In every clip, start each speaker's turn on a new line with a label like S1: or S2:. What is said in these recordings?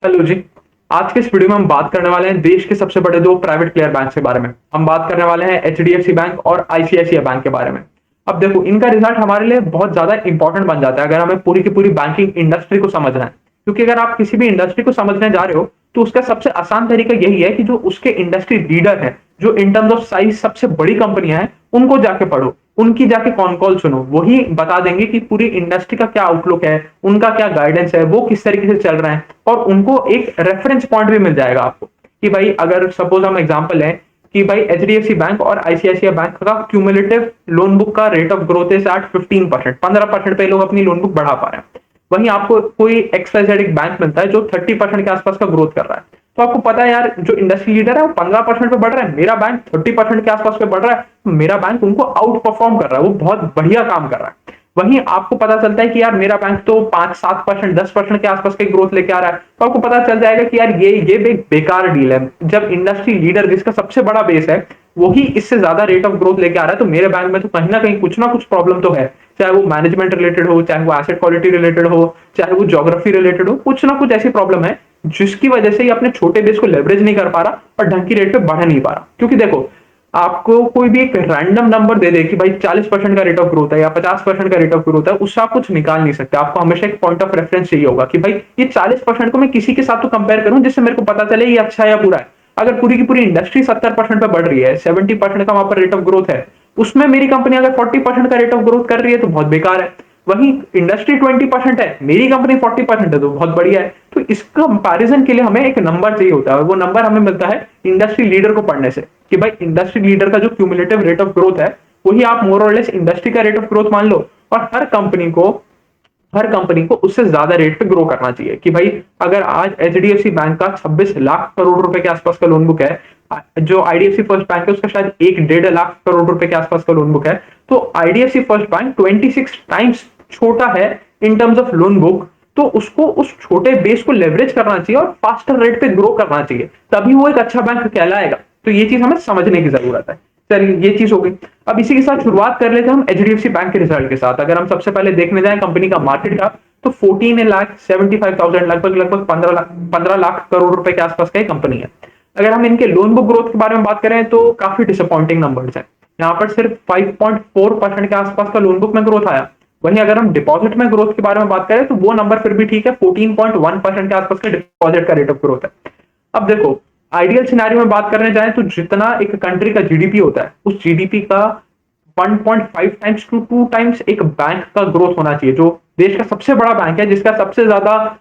S1: Hello जी। आज के इस वीडियो में हम बात करने वाले हैं देश के सबसे बड़े दो प्राइवेट प्लेयर बैंक के बारे में। हम बात करने वाले हैं एचडीएफसी बैंक और आईसीआईसीआई बैंक के बारे में। अब देखो, इनका रिजल्ट हमारे लिए बहुत ज्यादा इंपॉर्टेंट बन जाता है अगर हमें पूरी की पूरी बैंकिंग इंडस्ट्री को समझना है। क्योंकि अगर आप किसी भी इंडस्ट्री को समझने जा रहे हो तो उसका सबसे आसान तरीका यही है कि जो उसके इंडस्ट्री लीडर है, जो इन टर्म्स ऑफ साइज सबसे बड़ी कंपनियां हैं, उनको जाके पढ़ो, उनकी जाके कॉन कॉल सुनो। वही बता देंगे कि पूरी इंडस्ट्री का क्या आउटलुक है, उनका क्या गाइडेंस है, वो किस तरीके से चल रहे हैं। और उनको एक रेफरेंस पॉइंट भी मिल जाएगा आपको कि भाई अगर सपोज हम एग्जांपल लें कि भाई एचडीएफसी बैंक और आईसीआईसीआई बैंक का क्यूमुलेटिव लोन बुक का रेट ऑफ ग्रोथ है एट 15%, 15% पे लोग अपनी लोन बुक बढ़ा पा रहे हैं। वहीं आपको कोई एक्सवाइजेड एक बैंक मिलता है जो 30% के आसपास का ग्रोथ कर रहा है। तो आपको पता है यार, जो इंडस्ट्री लीडर है वो 15% पे बढ़ रहा है, मेरा बैंक 30% के आसपास पे बढ़ रहा है, तो मेरा बैंक उनको आउट परफॉर्म कर रहा है, वो बहुत बढ़िया काम कर रहा है। वहीं आपको पता चलता है कि यार मेरा बैंक तो 5-7%, 10% के आसपास की ग्रोथ लेके आ रहा है, तो आपको पता चल जाएगा कि यार ये एक बेकार डील है। जब इंडस्ट्री लीडर जिसका सबसे बड़ा बेस है वही इससे ज्यादा रेट ऑफ ग्रोथ लेके आ रहा है, तो मेरे बैंक में तो कहीं ना कुछ प्रॉब्लम तो है। चाहे वो मैनेजमेंट रिलेटेड हो, चाहे वो एसेट क्वालिटी रिलेटेड हो, चाहे वो ज्योग्राफी रिलेटेड हो, कुछ ना कुछ ऐसी प्रॉब्लम है जिसकी वजह से ये अपने छोटे बेस को लेवरेज नहीं कर पा रहा और ढंग की रेट पे बढ़ नहीं पा रहा। क्योंकि देखो, आपको कोई भी एक रैंडम नंबर दे दे कि भाई 40% का रेट ऑफ ग्रोथ है या 50% का रेट ऑफ ग्रोथ है, उससे आप कुछ निकाल नहीं सकते। आपको हमेशा एक पॉइंट ऑफ रेफरेंस चाहिए होगा कि भाई ये 40% को मैं किसी के साथ तो कंपेयर करूं जिससे मेरे को पता चले ये अच्छा है या बुरा है। अगर पूरी की पूरी इंडस्ट्री 70% पे बढ़ रही है, 70% का वहां पर रेट ऑफ ग्रोथ है, उसमें मेरी कंपनी अगर 40% का रेट ऑफ ग्रोथ कर रही है तो बहुत बेकार है। वहीं इंडस्ट्री 20% है, मेरी कंपनी 40% है, तो बहुत बढ़िया है। तो इस कंपैरिजन के लिए हमें एक नंबर चाहिए होता है, वो नंबर हमें मिलता है इंडस्ट्री लीडर को पढ़ने से कि भाई इंडस्ट्री लीडर का जो क्यूमुलेटिव रेट ऑफ ग्रोथ है वही आप मोर और लेस इंडस्ट्री का रेट ऑफ ग्रोथ मान लो। और हर कंपनी को उससे ज्यादा रेट पे ग्रो करना चाहिए कि भाई अगर आज एचडीएफसी बैंक का 26 लाख करोड़ रुपए के आसपास का लोन बुक है, जो आईडीएफसी फर्स्ट बैंक है उसका शायद 1-1.5 लाख करोड़ रुपए के आसपास का लोन बुक है, तो आईडीएफसी फर्स्ट बैंक 26 टाइम्स छोटा है in terms of loan book. तो उसको उस छोटे बेस को लेवरेज करना चाहिए और फास्टर रेट पे ग्रो करना चाहिए, तभी वो एक अच्छा बैंक कहलाएगा। तो ये चीज हमें समझने की जरूरत है। चलिए, ये चीज हो गई। अब इसी के साथ शुरुआत कर लेते हैं हम एचडीएफसी बैंक के रिजल्ट के साथ। अगर हम सबसे पहले देखने जाए कंपनी का मार्केट कैप, तो 14,75,000, लगभग लगभग 15 लाख करोड़ रुपए के आसपास का कंपनी है। अगर हम इनके लोन बुक ग्रोथ के बारे में बात करें तो काफी डिसअपॉइंटिंग नंबर्स है। यहाँ पर सिर्फ 5.4% के आसपास का लोन बुक में ग्रोथ आया। वहीं अगर हम डिपॉजिट में ग्रोथ के बारे में बात करें तो वो नंबर फिर भी ठीक है, 14.1% के आसपास का डिपॉजिट का रेट ऑफ ग्रोथ है। अब देखो, आइडियल सिनेरियो में बात करने जाए तो जितना एक कंट्री का जीडीपी होता है उस जीडीपी का 1.5 टाइम्स टू 2 टाइम्स एक बैंक का ग्रोथ होना चाहिए। जो देश का सबसे बड़ा बैंक है, जिसका सबसे ज्यादा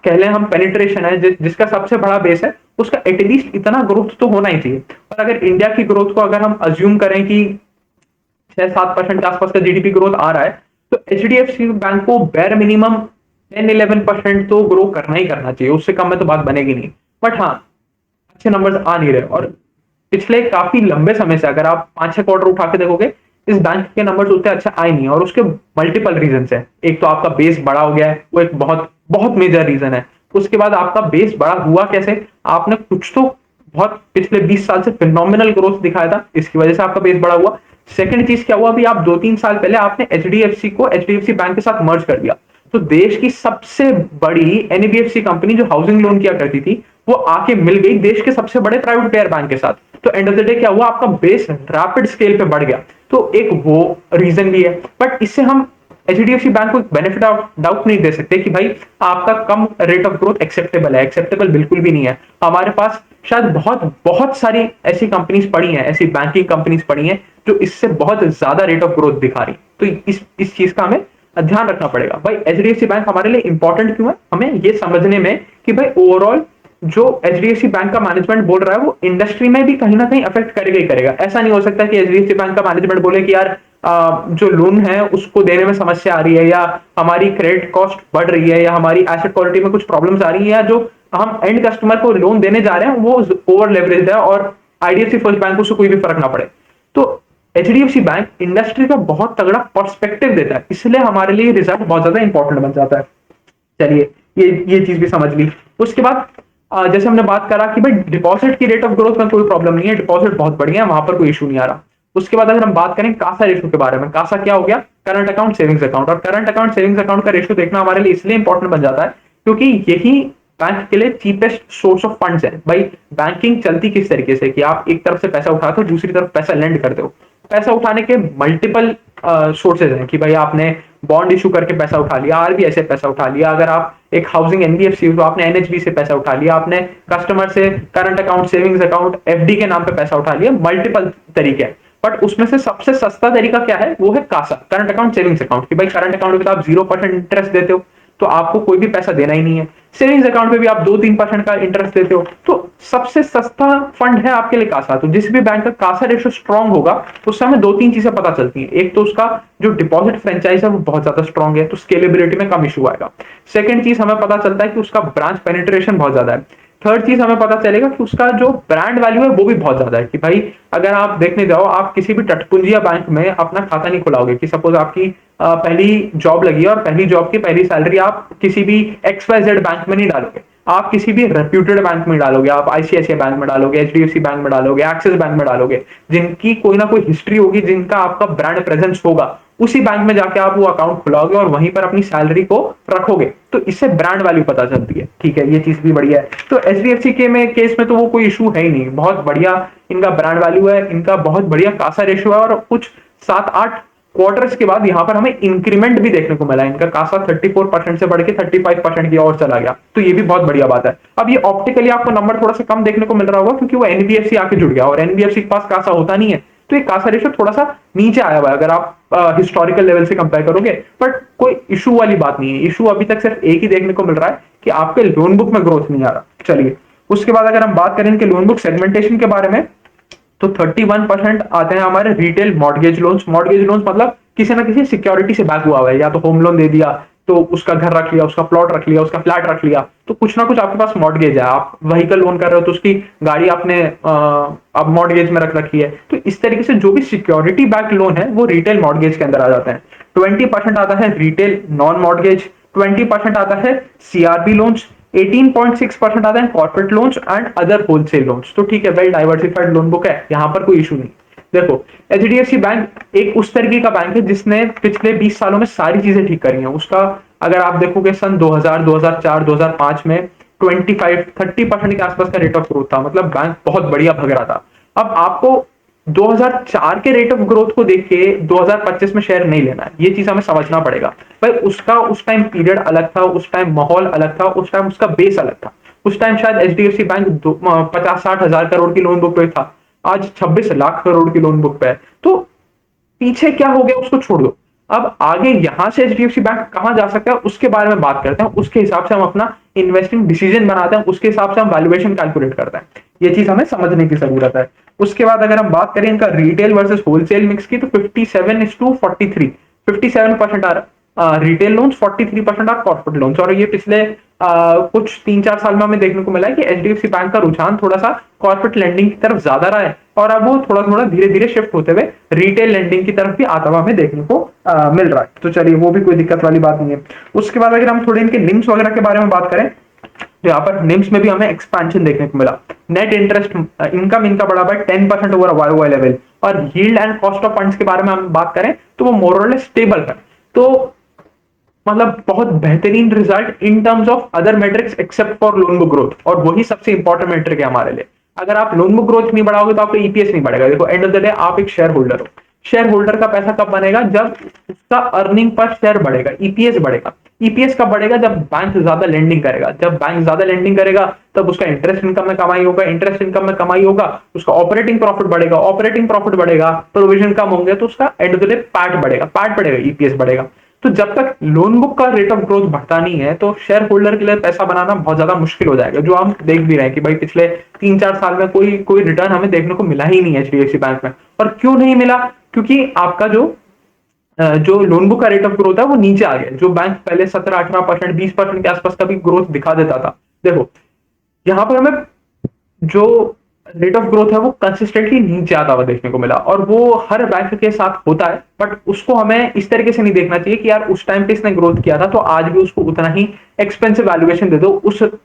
S1: कह लें हम पेनिट्रेशन है, जिसका सबसे बड़ा बेस है, उसका एटलीस्ट इतना ग्रोथ तो होना ही चाहिए। और अगर इंडिया की ग्रोथ को अगर हम अज्यूम करें कि 6-7% के आसपास का जीडीपी ग्रोथ आ रहा है, तो एचडीएफसी बैंक को बेर मिनिमम 10-11% तो ग्रो करना ही करना चाहिए, उससे कम में तो बात बनेगी नहीं। बट हाँ, अच्छे नंबर्स आ नहीं रहे। और पिछले काफी लंबे समय से अगर आप 5-6 क्वार्टर उठा के देखोगे, इस बैंक के नंबर्स उतने अच्छे आए नहीं है। और उसके मल्टीपल रीजन है। एक तो आपका बेस बड़ा हो गया है, वो एक बहुत बहुत मेजर रीजन है। उसके बाद आपका बेस बड़ा हुआ कैसे, आपने कुछ तो बहुत पिछले 20 साल से फिनोमिनल ग्रोथ दिखाया था, इसकी वजह से आपका बेस बड़ा हुआ। सेकंड चीज क्या हुआ, अभी आप 2-3 साल पहले आपने एचडीएफसी को एचडीएफसी बैंक के साथ मर्ज कर दिया। तो देश की सबसे बड़ी एनबीएफसी कंपनी जो हाउसिंग लोन किया करती थी, वो आके मिल गई देश के सबसे बड़े प्राइवेट प्लेयर बैंक के साथ। तो एंड ऑफ द डे क्या हुआ, आपका बेस रैपिड स्केल पे बढ़ गया। तो एक वो रीजन भी है। बट इससे हम एचडीएफसी बैंक को बेनिफिट ऑफ डाउट नहीं दे सकते कि भाई आपका कम रेट ऑफ ग्रोथ एक्सेप्टेबल है। एक्सेप्टेबल बिल्कुल भी नहीं है। हमारे पास शायद बहुत बहुत सारी ऐसी कंपनीज पड़ी हैं, ऐसी बैंकिंग कंपनीज पड़ी हैं जो इससे बहुत ज्यादा रेट ऑफ ग्रोथ दिखा रही। तो इस चीज का हमें ध्यान रखना पड़ेगा। भाई एचडीएफसी बैंक हमारे लिए इंपॉर्टेंट क्यों है, हमें ये समझने में कि भाई ओवरऑल जो एचडीएफसी बैंक का मैनेजमेंट बोल रहा है वो इंडस्ट्री में भी कहीं ना कहीं अफेक्ट करेगा ही करेगा। ऐसा नहीं हो सकता कि एचडीएफसी बैंक का मैनेजमेंट बोले कि यार जो लोन है उसको देने में समस्या आ रही है, या हमारी क्रेडिट कॉस्ट बढ़ रही है, या हमारी एसेट क्वालिटी में कुछ प्रॉब्लम्स आ रही है, या जो हम एंड कस्टमर को लोन देने जा रहे हैं वो ओवर लेवरेज है और आईडीएफसी फर्स्ट बैंक को उससे कोई भी फर्क ना पड़े। तो एचडीएफसी बैंक इंडस्ट्री का बहुत तगड़ा पर्सपेक्टिव देता है, इसलिए हमारे लिए रिजल्ट बहुत ज्यादा इंपॉर्टेंट बन जाता है। चलिए, ये चीज भी समझ ली। उसके बाद जैसे हमने बात करा कि भाई डिपॉजिट की रेट ऑफ ग्रोथ में कोई प्रॉब्लम नहीं है, डिपॉजिट बहुत बढ़िया है, वहां पर कोई इशू नहीं आ रहा। उसके बाद अगर हम बात करें कासा रेशो के बारे में, कासा क्या हो गया, करंट अकाउंट सेविंग्स अकाउंट। और करंट अकाउंट सेविंग्स अकाउंट का रेशो देखना हमारे लिए इसलिए इंपॉर्टेंट बन जाता है क्योंकि यही बैंक के लिए चीपेस्ट सोर्स ऑफ फंड्स है। भाई बैंकिंग चलती किस तरीके से कि आप एक तरफ से पैसा उठाते हो, दूसरी तरफ पैसा लेंड करते हो। पैसा उठाने के मल्टीपल सोर्सेज हैं कि भाई आपने बॉन्ड इशू करके पैसा उठा लिया, आरबीआई से पैसा उठा लिया, अगर आप एक हाउसिंग एनबीएफसी हो तो आपने एनएचबी से पैसा उठा लिया, आपने कस्टमर से current account, savings account, FD के नाम पे पैसा उठा लिया। मल्टीपल तरीके हैं, बट उसमें से सबसे सस्ता तरीका क्या है, वो है CASA, current account, savings account. कि भाई करंट अकाउंट पे आप 0% इंटरेस्ट देते हो, तो आपको कोई भी पैसा देना ही नहीं है। सेविंग्स अकाउंट पे भी आप 2-3% का इंटरेस्ट देते हो, तो सबसे सस्ता फंड है आपके लिए कासा। तो जिस भी बैंक का कासा रेशियो स्ट्रांग होगा, उस समय 2-3 चीजें पता चलती हैं। एक तो उसका जो डिपॉजिट फ्रेंचाइज है वो बहुत ज्यादा स्ट्रांग है, तो स्केलेबिलिटी में कम इशू आएगा। सेकंड चीज हमें पता चलता है कि उसका ब्रांच पेनिट्रेशन बहुत ज्यादा है। थर्ड चीज हमें पता चलेगा कि उसका जो ब्रांड वैल्यू है वो भी बहुत ज्यादा है। कि भाई अगर आप देखने जाओ, आप किसी भी तटपुंजिया बैंक में अपना खाता नहीं खुलाओगे। कि सपोज आपकी पहली जॉब लगी है और पहली जॉब की पहली सैलरी आप किसी भी XYZ बैंक में नहीं डालोगे, आप किसी भी रेप्यूटेड बैंक में डालोगे। आप आईसीआईसीआई बैंक में डालोगे, एचडीएफसी बैंक में डालोगे, एक्सिस बैंक में डालोगे, जिनकी कोई ना कोई हिस्ट्री होगी, जिनका आपका ब्रांड प्रेजेंस होगा। उसी बैंक में जाके आप वो अकाउंट खुलाओगे और वहीं पर अपनी सैलरी को रखोगे, तो इससे ब्रांड वैल्यू पता चलती है। ठीक है, ये चीज भी बढ़िया है। तो एचडीएफसी के में केस में तो वो कोई इशू है ही नहीं, बहुत बढ़िया इनका ब्रांड वैल्यू है, इनका बहुत बढ़िया कासा रेशियो है, और कुछ 7-8 क्वार्टर्स के बाद यहाँ पर हमें इंक्रीमेंट भी देखने को मिला। इनका कासा 34% से बढ़ के 35% की ओर चला गया, तो ये भी बहुत बढ़िया बात है। अब ये ऑप्टिकली आपको नंबर थोड़ा सा कम देखने को मिल रहा होगा, क्योंकि वो एनबीएफसी आके जुड़ गया, और एनबीएफसी के पास कासा होता नहीं है, तो ये कासा रेशियो थोड़ा सा नीचे आया हुआ है अगर आप हिस्टोरिकल लेवल से कंपेयर करोगे। बट कोई इशू वाली बात नहीं है। इशू अभी तक सिर्फ एक ही देखने को मिल रहा है कि आपके लोन बुक में ग्रोथ नहीं आ रहा। चलिए, उसके बाद अगर हम बात करें इनके लोन बुक सेगमेंटेशन के बारे में, तो 31% आते हैं हमारे retail mortgage loans. Mortgage loans मतलब किसी ना किसी सिक्योरिटी से बैक हुआ है, या तो होम लोन दे दिया, तो उसका घर रख लिया, उसका प्लॉट रख लिया, उसका फ्लैट रख लिया, तो कुछ ना कुछ आपके पास मॉर्गेज है। आप व्हीकल लोन कर रहे हो तो उसकी गाड़ी आपने अब मॉर्गेज में रख रखी है। तो इस तरीके से जो भी सिक्योरिटी बैक लोन है वो रिटेल मॉर्गेज के अंदर आ जाते हैं। 20% आता है रिटेल नॉन मॉर्गेज, 20% आता है सीआरबी लोन्स, 18.6% आता है corporate loans and other wholesale loans. तो ठीक है, वेल डाइवर्सिफाइड लोन बुक है, यहाँ पर कोई इशू नहीं। देखो, एचडीएफसी बैंक एक उस तरीके का बैंक है जिसने पिछले 20 सालों में सारी चीजें ठीक करी हैं। उसका अगर आप देखोगे सन 2000, 2004, 2005 में 25-30% के आसपास का रेट ऑफ ग्रोथ था, मतलब बैंक बहुत बढ़िया भग रहा था। अब आपको 2004 के रेट ऑफ ग्रोथ को देख के 2025 में शेयर नहीं लेना है, ये चीज हमें समझना पड़ेगा। भाई उसका उस टाइम पीरियड अलग था, उस टाइम माहौल अलग था, उस टाइम उसका बेस अलग था। उस टाइम शायद एचडीएफसी बैंक 50-60 हजार करोड़ की लोन बुक पे था, आज 26 लाख करोड़ की लोन बुक पे है। तो पीछे क्या हो गया उसको छोड़ दो, अब आगे यहां से एचडीएफसी बैंक कहां जा सकता है उसके बारे में बात करते हैं। उसके हिसाब से हम अपना इन्वेस्टिंग डिसीजन बनाते हैं, उसके हिसाब से हम वैल्यूएशन कैलकुलेट करते हैं। ये चीज हमें समझने की जरूरत है। उसके बाद अगर हम बात करें इनका रिटेल वर्सेस होलसेल मिक्स की, तो 57:43, 57% retail loans, 43% are corporate loans. और ये पिछले कुछ 3-4 साल में हमें देखने को मिला है कि एचडीएफसी बैंक का रुझान थोड़ा सा कॉर्पोरेट लेंडिंग की तरफ ज्यादा रहा है, और अब वो थोड़ा थोड़ा धीरे धीरे शिफ्ट होते हुए रिटेल लेंडिंग की तरफ भी आता हुआ हमें देखने को मिल रहा है। तो चलिए, वो भी कोई दिक्कत वाली बात नहीं है। उसके बाद अगर हम थोड़े इनके निम्स वगैरह के बारे में बात करें, तो यहाँ पर निम्स में भी हमें एक्सपेंशन देखने को मिला। नेट इंटरेस्ट इनकम इनका बढ़ा by 10% ओवर वाई लेवल, और yield and cost of funds के बारे में हम बात करें तो वो मोर और लेस स्टेबल है। तो मतलब बहुत बेहतरीन result in terms of other matrix except for loan book growth, और वही सबसे इंपॉर्टेंट मेट्रिक है हमारे लिए। अगर आप लोन बुक ग्रोथ नहीं बढ़ाओगे तो आपका ईपीएस नहीं बढ़ेगा। देखो, एंड ऑफ द डे आप एक शेयर होल्डर हो। शेयर होल्डर का पैसा कब बनेगा, जब उसका अर्निंग पर शेयर बढ़ेगा, ईपीएस बढ़ेगा। ईपीएस कब बढ़ेगा, जब बैंक ज्यादा लेंडिंग करेगा। जब बैंक ज्यादा लेंडिंग करेगा तब उसका इंटरेस्ट इनकम में कमाई होगा, इंटरेस्ट इनकम में कमाई होगा, उसका ऑपरेटिंग प्रॉफिट बढ़ेगा, ऑपरेटिंग प्रॉफिट बढ़ेगा, प्रोविजन कम होंगे तो उसका end of the day PAT बढ़ेगा, पैट बढ़ेगा, ईपीएस बढ़ेगा। तो जब तक लोन बुक का रेट ऑफ ग्रोथ बढ़ता नहीं है, तो शेयर होल्डर के लिए पैसा बनाना बहुत ज्यादा मुश्किल हो जाएगा, जो हम देख भी रहे हैं कि भाई पिछले 3-4 साल में कोई कोई रिटर्न हमें देखने को मिला ही नहीं है एचडीएफसी बैंक में। और क्यों नहीं मिला, क्योंकि आपका जो लोन बुक का रेट ऑफ ग्रोथ है वो नीचे आ गया। जो बैंक पहले 17-18%, 20% के आसपास का भी ग्रोथ दिखा देता था, देखो यहाँ पर हमें जो रेट ऑफ ग्रोथ है वो कंसिस्टेंटली नीचे आता हुआ देखने को मिला, और वो हर बैंक के साथ होता है। बट उसको हमें इस तरीके से नहीं देखना चाहिए कि यार उस टाइम पे इसने ग्रोथ किया था तो आज भी उसको उतना ही एक्सपेंसिव वैल्यूएशन दे दो,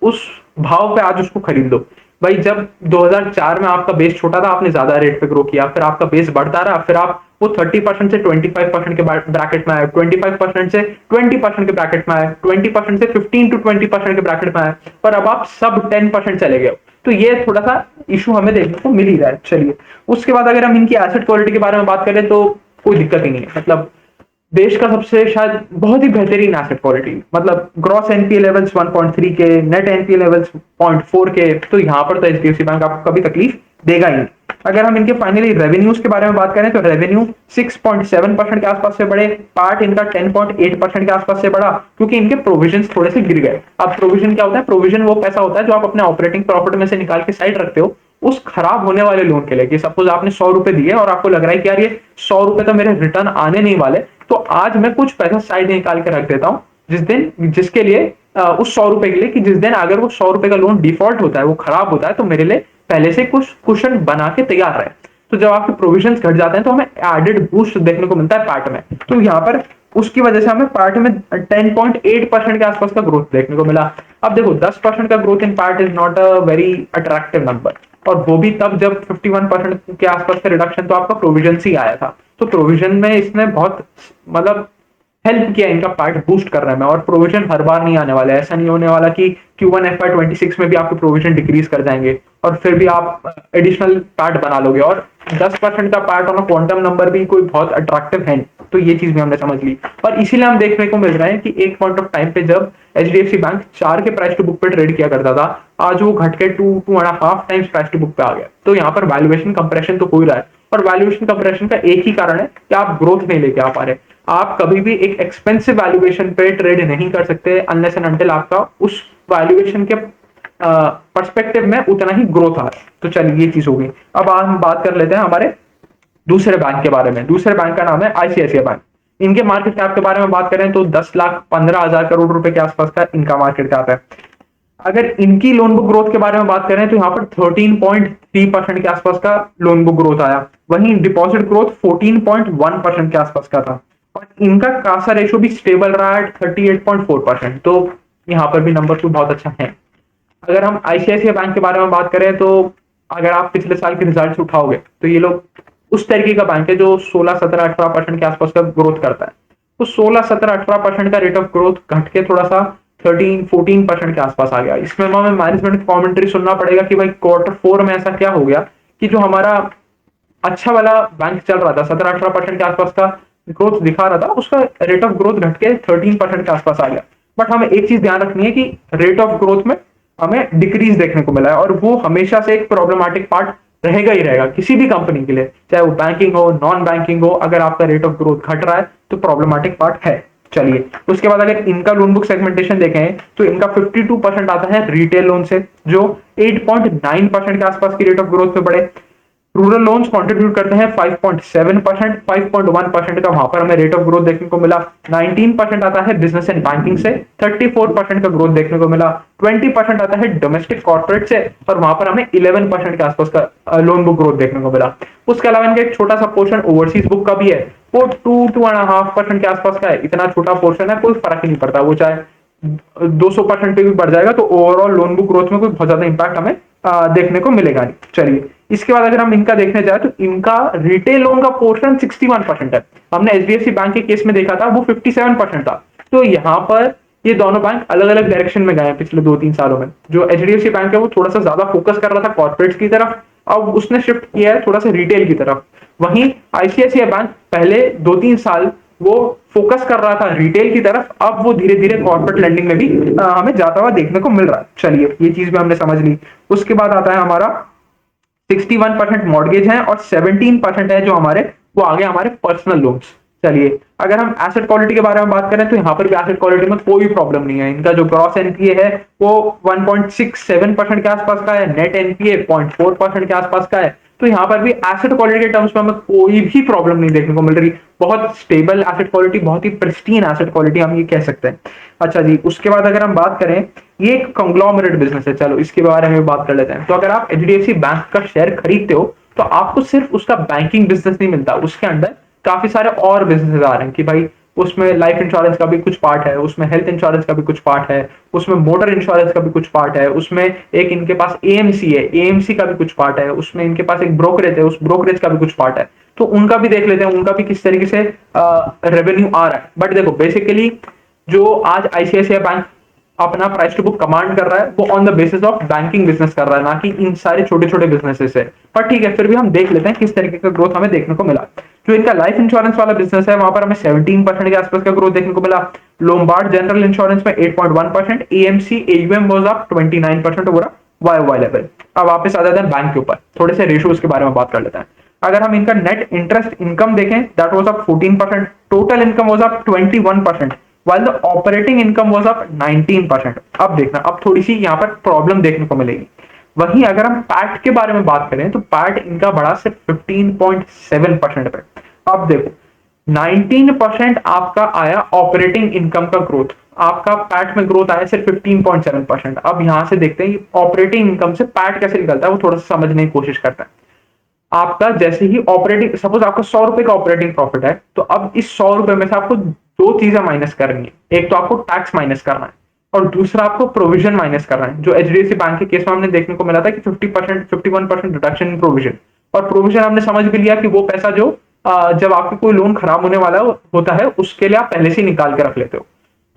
S1: उस भाव पे आज उसको खरीद दो। भाई जब 2004 में आपका बेस छोटा था, आपने ज्यादा रेट पे ग्रो किया, फिर आपका बेस बढ़ता रहा, फिर आप वो 30% से 25% के ब्रैकेट में आए, 25% से 20% के ब्रैकेट में आए, 20% से 15 to 20% के ब्रैकेट में आए, और अब आप सब 10% चले गए। तो ये थोड़ा सा इशू हमें देखने को मिल ही रहा है। चलिए, उसके बाद अगर हम इनकी एसेट क्वालिटी के बारे में बात करें तो कोई दिक्कत ही नहीं है। मतलब देश का सबसे शायद बहुत ही बेहतरीन एसेट क्वालिटी, मतलब ग्रॉस एनपीए लेवल्स 1.3 के, नेट एनपीए लेवल्स 0.4 के, तो यहाँ पर तो एचडीएफसी बैंक आपको कभी तकलीफ देगा ही नहीं। अगर हम इनके फाइनली रेवेन्यूज के बारे में बात करें तो रेवेन्यू 6.7% के आसपास से बढ़े, पार्ट इनका 10.8% के आसपास से बढ़ा, क्योंकि इनके प्रोविजन थोड़े से गिर गए। अब प्रोविजन क्या होता है? प्रोविजन वो पैसा होता है जो आप अपने ऑपरेटिंग प्रॉफिट में से निकाल के साइड रखते हो उस खराब होने वाले लोन के लिए। कि सपोज आपने 100 रुपए दिए और आपको लग रहा है कि यार ये 100 रुपए तो मेरे रिटर्न आने नहीं वाले, तो आज मैं कुछ पैसा साइड निकाल के रख देता हूं जिस दिन, जिसके लिए उस 100 रुपए के लिए, कि जिस दिन अगर वो 100 रुपए का लोन डिफॉल्ट होता है, वो खराब होता है, तो मेरे लिए पहले से कुछ कुशन बना के तैयार रहे। तो जब आपके प्रोविजन घट जाते हैं तो हमें एडेड बूस्ट देखने को मिलता है पार्ट में। तो यहाँ पर उसकी वजह से हमें पार्ट में 10.8% के आसपास का ग्रोथ देखने को मिला। अब देखो 10% का growth in part is not a very attractive number, और वो भी तब जब 51% के आसपास का रिडक्शन तो आपका प्रोविजन से ही आया था। तो प्रोविजन में इसने बहुत मतलब हेल्प किया इनका पार्ट बूस्ट करने में। और प्रोविजन हर बार नहीं आने वाला है, ऐसा नहीं होने वाला कि Q1 FY26 में भी आपके प्रोविजन डिक्रीज कर जाएंगे और फिर भी आप एडिशनल पार्ट बना लोगे। और 10% का पार्ट ऑन क्वांटम नंबर भी कोई बहुत अट्रैक्टिव है नहीं। तो ये चीज भी हमने समझ ली, और इसीलिए हम देखने को मिल रहे हैं कि एक पॉइंट ऑफ टाइम पे जब एचडीएफसी बैंक 4 के प्राइस टू बुक पे ट्रेड किया करता था, आज वो घट के 2.5 टाइम्स प्राइस टू बुक पे आ गया। तो यहाँ पर वैल्यूएशन कंप्रेशन तो हो ही रहा है, और वैल्यूएशन कंप्रेशन का एक ही कारण है कि आप ग्रोथ नहीं लेके आ पा रहे। आप कभी भी एक एक्सपेंसिव वैल्यूएशन पे ट्रेड नहीं कर सकते अनलेस एंड अनटिल आपका उस वैल्यूएशन के पर्सपेक्टिव में उतना ही ग्रोथ आ रहा है। तो चलिए, ये चीज होगी। अब हम बात कर लेते हैं हमारे दूसरे बैंक के बारे में। दूसरे बैंक का नाम है आईसीआईसीआई बैंक। इनके मार्केट कैप के बारे में बात करें तो 10,15,000 करोड़ रुपए के आसपास का इनका मार्केट कैप है। अगर इनकी लोन बुक ग्रोथ के बारे में बात करें तो यहाँ पर 13.3% के आसपास का लोन बुक ग्रोथ आया। वहीं डिपॉजिट ग्रोथ 14.1% के आसपास का था, और इनका कासा रेशो भी स्टेबल रहा है 38.4%। तो यहाँ पर भी नंबर तो बहुत अच्छा है। अगर हम आईसीआईसीआई बैंक के बारे में बात करें तो अगर आप पिछले साल के रिजल्ट्स उठाओगे तो ये लोग उस तरीके का बैंक है जो 16, 17, 18% के आसपास का ग्रोथ करता है। तो 16, 17, 18% का रेट ऑफ ग्रोथ घट के थोड़ा सा 13, 14% के आसपास आ गया। इसमें हमें मैनेजमेंट कमेंट्री सुनना पड़ेगा कि भाई Q4 में ऐसा क्या हो गया कि जो हमारा अच्छा वाला बैंक चल रहा था, 17, 18% के आसपास का ग्रोथ दिखा रहा था, उसका रेट ऑफ ग्रोथ घट के 13% के आसपास आ गया। बट हमें एक चीज ध्यान रखनी है कि रेट ऑफ ग्रोथ में हमें डिक्रीज देखने को मिला है, और वो हमेशा से एक प्रॉब्लमेटिक पार्ट रहेगा ही रहेगा किसी भी कंपनी के लिए, चाहे वो बैंकिंग हो, नॉन बैंकिंग हो। अगर आपका रेट ऑफ ग्रोथ घट रहा है तो प्रॉब्लमेटिक पार्ट है। चलिए, उसके बाद अगर इनका लोन बुक सेगमेंटेशन देखें तो इनका 52% आता है रिटेल लोन से, जो 8.9% के आसपास की रेट ऑफ ग्रोथ पे बढ़े। रूरल लोन्स कंट्रीब्यूट करते हैं 5.7%, 5.1% का वहां पर हमें रेट ऑफ ग्रोथ देखने को मिला। 19% आता है बिजनेस एंड बैंकिंग से, 34% का ग्रोथ देखने को मिला। 20% आता है डोमेस्टिक कॉर्पोरेट से, और वहां पर हमें 11% के आसपास का लोन बुक ग्रोथ देखने को मिला। उसके अलावा इनका एक छोटा सा पोर्शन ओवरसीज बुक का भी है, वो 2-2.5% के आसपास का है। इतना छोटा पोर्शन है, कोई फर्क ही नहीं पड़ता, वो चाहे 200% पे भी बढ़ जाएगा तो ओवरऑल लोन बुक ग्रोथ में कोई बहुत ज्यादा इंपैक्ट हमें देखने को मिलेगा नहीं। चलिए, इसके बाद अगर हम इनका देखने जाए तो इनका रिटेल लोन का पोर्शन 61% है। हमने एचडीएफसी बैंक के केस में देखा था वो 57% था। तो यहाँ पर ये दोनों बैंक अलग अलग डायरेक्शन में गए हैं पिछले 2-3 सालों में। जो एचडीएफसी बैंक है वो थोड़ा सा ज्यादा फोकस कर रहा था कॉर्पोरेट्स की तरफ, अब उसने शिफ्ट किया है थोड़ा सा रिटेल की तरफ। वहीं आईसीआईसीआई बैंक पहले 2-3 साल वो फोकस कर रहा था रिटेल की तरफ, अब वो धीरे धीरे कॉर्पोरेट लेंडिंग में भी हमें जाता हुआ देखने को मिल रहा है। चलिए, ये चीज भी हमने समझ ली। उसके बाद आता है हमारा 61% मॉर्गेज है, और 17% है जो हमारे वो आ गए हमारे पर्सनल लोन्स। चलिए, अगर हम एसेट क्वालिटी के बारे में बात करें तो यहाँ पर भी एसेट क्वालिटी में कोई प्रॉब्लम नहीं है। इनका जो ग्रॉस एनपीए है वो 1.67% के आसपास का है, नेट एनपीए 0.4% के आसपास का है। तो यहाँ पर भी एसेट क्वालिटी के टर्म्स में हमें कोई भी प्रॉब्लम नहीं देखने को मिल रही। बहुत स्टेबल एसेट क्वालिटी, बहुत ही प्रिस्टीन एसेट क्वालिटी हम ये कह सकते हैं। अच्छा जी, उसके बाद अगर हम बात करें, ये एक कंग्लोमरेट बिजनेस है, चलो इसके बारे में बात कर लेते हैं। तो अगर आप एचडीएफसी बैंक का शेयर खरीदते हो तो आपको सिर्फ उसका बैंकिंग बिजनेस नहीं मिलता, उसके अंदर काफी सारे और बिजनेस आ रहे हैं कि भाई उसमें लाइफ इंश्योरेंस का भी कुछ पार्ट है, उसमें हेल्थ इंश्योरेंस का भी कुछ पार्ट है, उसमें मोटर इंश्योरेंस का भी कुछ पार्ट है, उसमें एक इनके पास एएमसी है, एएमसी का भी कुछ पार्ट है, उसमें इनके पास एक ब्रोकरेज है, उस ब्रोकरेज का भी कुछ पार्ट है। तो उनका भी देख लेते हैं, उनका भी किस तरीके से रेवेन्यू आ रहा है। बट देखो बेसिकली जो आज आईसीआईसीआई बैंक अपना प्राइस टू बुक कमांड कर रहा है वो on the basis of banking business कर रहा है, ना कि इन सारे छोटे छोटे बिजनेसेस है। पर ठीक है, फिर भी हम देख लेते हैं किस तरीके का ग्रोथ हमें देखने को मिला। जो इनका लाइफ इंश्योरेंस वाला बिजनेस है वहां पर हमें 17% के आसपास का ग्रोथ देखने को मिला। लोम्बार्ड जनरल इंश्योरेंस में 8.1%, AMC AUM was up 29% over Y Y level. अब वापस आ जाते हैं बैंक के ऊपर, थोड़े से रेशियोज के बारे में बात कर लेते हैं। अगर हम इनका नेट इंटरेस्ट इनकम देखें, that was up 14%, total income was up 21%, while the operating income was up 19%। अब देखना, अब थोड़ी सी यहाँ पर प्रॉब्लम देखने को मिलेगी। वहीं अगर हम पैट के बारे में बात करें तो पैट इनका बढ़ा सिर्फ 15.7% पे। अब देखो 19% आपका आया ऑपरेटिंग इनकम का ग्रोथ, आपका पैट में ग्रोथ आया सिर्फ 15.7%। अब यहां से देखते हैं ऑपरेटिंग इनकम से पैट कैसे निकलता है, वो थोड़ा सा समझने की कोशिश करता है। आपका जैसे ही ऑपरेटिंग, सपोज आपका 100 रुपए का ऑपरेटिंग प्रॉफिट है, तो अब इस 100 रुपए में से आपको दो चीजें माइनस करनी है। एक तो आपको टैक्स माइनस करना है और दूसरा आपको प्रोविजन माइनस करना है। जो एचडीएफसी बैंक के केस में हमने देखने को मिला था कि 50%, 51% रिडक्शन इन प्रोविजन। और प्रोविजन हमने समझ भी लिया कि वो पैसा जो जब आपके कोई लोन खराब होने वाला होता है उसके लिए आप पहले से निकाल के रख लेते हो।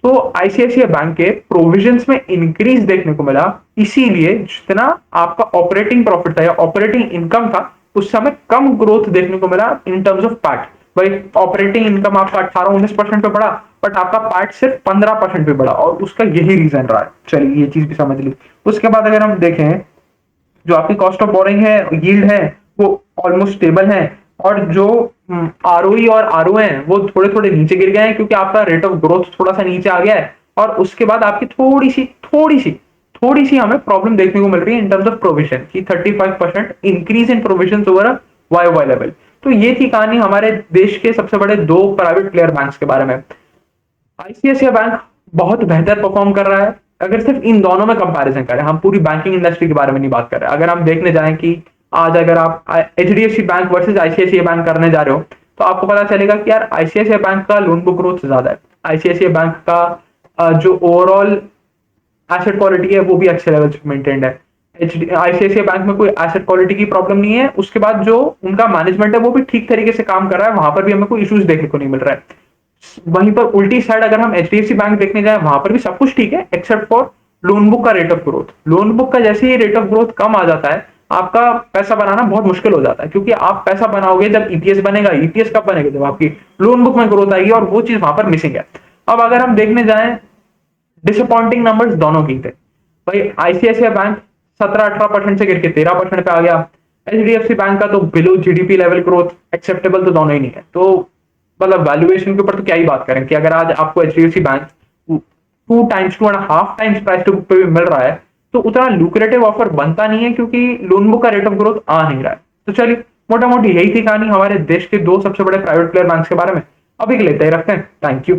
S1: तो आईसीआईसीआई बैंक के प्रोविजंस में इंक्रीज देखने को मिला, इसीलिए जितना आपका ऑपरेटिंग प्रॉफिट था या ऑपरेटिंग इनकम था उस समय कम ग्रोथ देखने को मिला इन टर्म्स ऑफ पैट। भाई ऑपरेटिंग इनकम आपका 18-19% पे बढ़ा, बट आपका पैट सिर्फ 15% पे बढ़ा, और उसका यही रीजन रहा है। चलिए ये चीज भी समझ ली। उसके बाद अगर हम देखें, जो आपकी कॉस्ट ऑफ बोरिंग है, यील्ड है, वो ऑलमोस्ट स्टेबल है। और जो आरओई और आरओ है वो थोड़े थोड़े नीचे गिर गए हैं क्योंकि आपका रेट ऑफ ग्रोथ थोड़ा सा नीचे आ गया है। और उसके बाद आपकी थोड़ी सी हमें प्रॉब्लम देखने को मिल रही है इन टर्म्स ऑफ प्रोविजन की, 35% increase in provision over Y Y level. तो ये थी कहानी हमारे देश के सबसे बड़े दो प्राइवेट प्लेयर बैंक्स के बारे में। आईसीआईसीआई बैंक बहुत बेहतर परफॉर्म कर रहा है। अगर सिर्फ इन दोनों में कंपैरिजन करें, हम पूरी बैंकिंग इंडस्ट्री के बारे में नहीं बात कर रहे, अगर हम देखने जाएं कि आज अगर आप HDFC bank versus ICICI bank करने जा रहे हो तो आपको पता चलेगा कि यार आईसीआईसीआई बैंक का लोन बुक ग्रोथ ज्यादा है। आईसीआईसीआई बैंक का जो ओवरऑल एसेट क्वालिटी है वो भी अच्छे लेवल पे मेंटेन्ड है। आईसीआईसीआई बैंक में कोई एसेट क्वालिटी की प्रॉब्लम नहीं है। उसके बाद जो उनका मैनेजमेंट है वो भी ठीक तरीके से काम कर रहा है, वहां पर भी हमें कोई इश्यूज देखने को नहीं मिल रहा है। वहीं पर उल्टी साइड अगर हम एचडीएफसी बैंक देखने जाए, वहां पर भी सब कुछ ठीक है एक्सेप्ट फॉर लोन बुक का rate of growth. Loan book का जैसे ही रेट ऑफ ग्रोथ कम आ जाता है, आपका पैसा बनाना बहुत मुश्किल हो जाता है, क्योंकि आप पैसा बनाओगे जब ईपीएस बनेगा। ईपीएस कब बनेगा? जब आपकी लोन बुक में ग्रोथ आएगी, और वो चीज वहां पर मिसिंग है। अब अगर हम देखने जाएं, डिसअपॉइंटिंग नंबर्स दोनों की थे। भाई आईसीआईसीआई बैंक 17-18% से गिर के 13% पे आ गया। एचडीएफसी बैंक का तो below GDP level growth acceptable तो दोनों ही नहीं है। तो मतलब वैल्यूएशन के ऊपर तो क्या ही बात करें कि अगर आज आपको HDFC bank 2.5 times price to book पे भी मिल रहा है तो उतना लुक्रेटिव ऑफर बनता नहीं है, क्योंकि लोन बुक का रेट ऑफ ग्रोथ आ नहीं रहा है। तो चलिए मोटा मोटी यही थी कहानी हमारे देश के दो सबसे बड़े प्राइवेट प्लेयर बैंक के बारे में। अभी के लिए तय रखते हैं। Thank you.